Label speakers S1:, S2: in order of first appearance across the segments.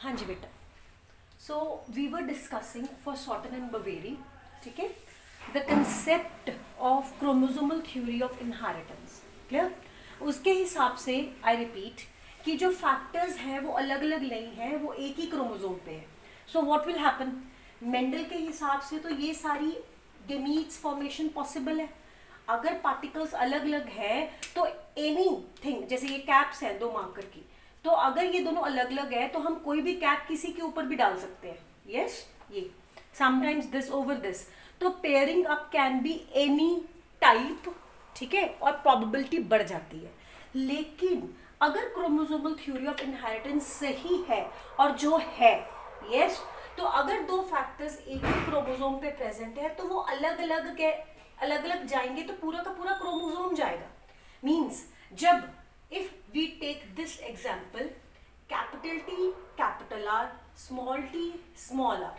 S1: हाँ जी बेटा. So we were discussing for Sorton and Baveri, ठीक है, the concept of chromosomal theory of inheritance. Clear? उसके हिसाब से I repeat कि जो factors हैं वो अलग अलग नहीं हैं, वो एक ही क्रोमोसोम पे है. So what will happen? Mendel के हिसाब से तो ये सारी gametes formation possible है. अगर पार्टिकल्स अलग अलग है तो एनीथिंग, जैसे ये कैप्स हैं दो मार्कर की, तो अगर ये दोनों अलग अलग है तो हम कोई भी कैप किसी के ऊपर भी डाल सकते हैं. यस, ये समटाइम्स दिस ओवर दिस. तो pairing up can be any type, ठीक है, और प्रोबेबिलिटी बढ़ जाती है. लेकिन अगर क्रोमोसोमल थ्योरी ऑफ इनहेरिटेंस सही है, और जो है, यस, तो अगर दो फैक्टर्स एक ही क्रोमोसोम पे प्रेजेंट है तो वो अलग अलग जाएंगे तो पूरा का पूरा क्रोमोसोम जाएगा. मीन्स जब if we take this example, capital T, capital R, small t, small r,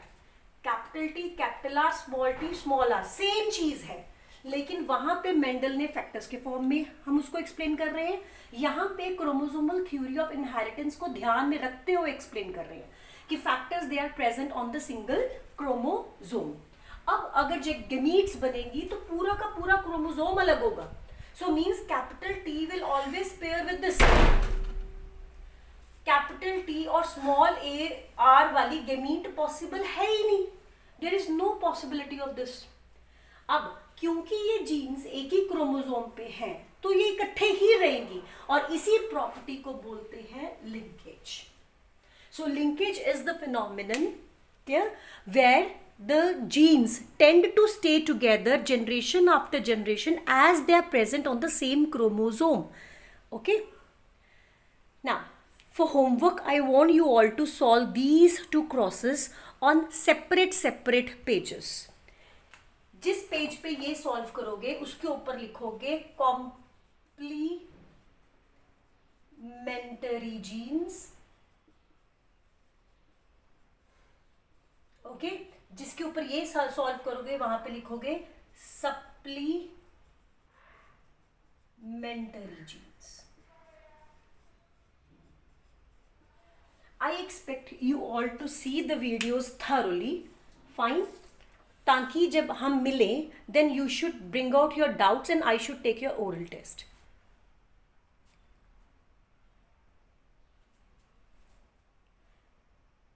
S1: capital T, capital R, small r, same चीज है, लेकिन वहां पे मेंडल ने फैक्टर्स के फॉर्म में हम उसको एक्सप्लेन कर रहे हैं. यहाँ पे क्रोमोसोमल थ्योरी ऑफ इनहेरिटेंस को ध्यान में रखते हुए एक्सप्लेन कर रहे हैं कि factors they are present on the single chromosome. अब अगर जो गमीट्स बनेंगी तो पूरा का पूरा क्रोमोसोम अलग होगा. So means capital T will always pair with this. Capital T और small a r वाली gamete possible है ही नहीं. There is no possibility of this. अब क्योंकि ये जीन्स एक ही क्रोमोसोम पे हैं तो ये इकट्ठे ही रहेंगी और इसी प्रॉपर्टी को बोलते हैं linkage. So linkage is the phenomenon, yeah, where the genes tend to stay together generation after generation as they are present on the same chromosome. Okay, now for homework I want you all to solve these two crosses on separate pages. जिस page पे ये solve करोगे उसके ऊपर लिखोगे complementary genes. Okay, जिसके ऊपर ये सॉल्व करोगे वहां पे लिखोगे supplementary genes. I expect you all to see the videos thoroughly, fine, ताकि जब हम मिलें then you should bring out your doubts and I should take your oral test.